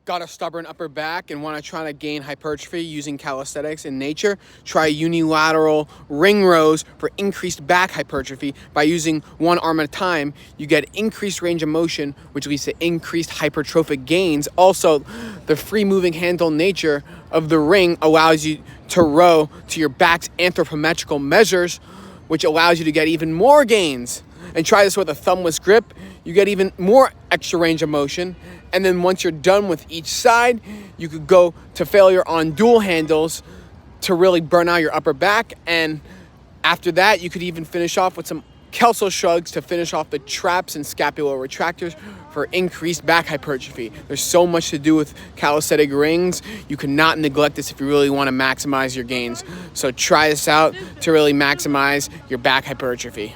Got a stubborn upper back and want to try to gain hypertrophy using calisthenics in nature? Try unilateral ring rows for increased back hypertrophy. By using one arm at a time, you get increased range of motion, which leads to increased hypertrophic gains. Also, the free moving handle nature of the ring allows you to row to your back's anthropometrical measures, which allows you to get even more gains. And try this with a thumbless grip. You get even more extra range of motion. And then once you're done with each side, you could go to failure on dual handles to really burn out your upper back. And after that, you could even finish off with some Kelso shrugs to finish off the traps and scapular retractors for increased back hypertrophy. There's so much to do with calisthenic rings. You cannot neglect this if you really want to maximize your gains. So try this out to really maximize your back hypertrophy.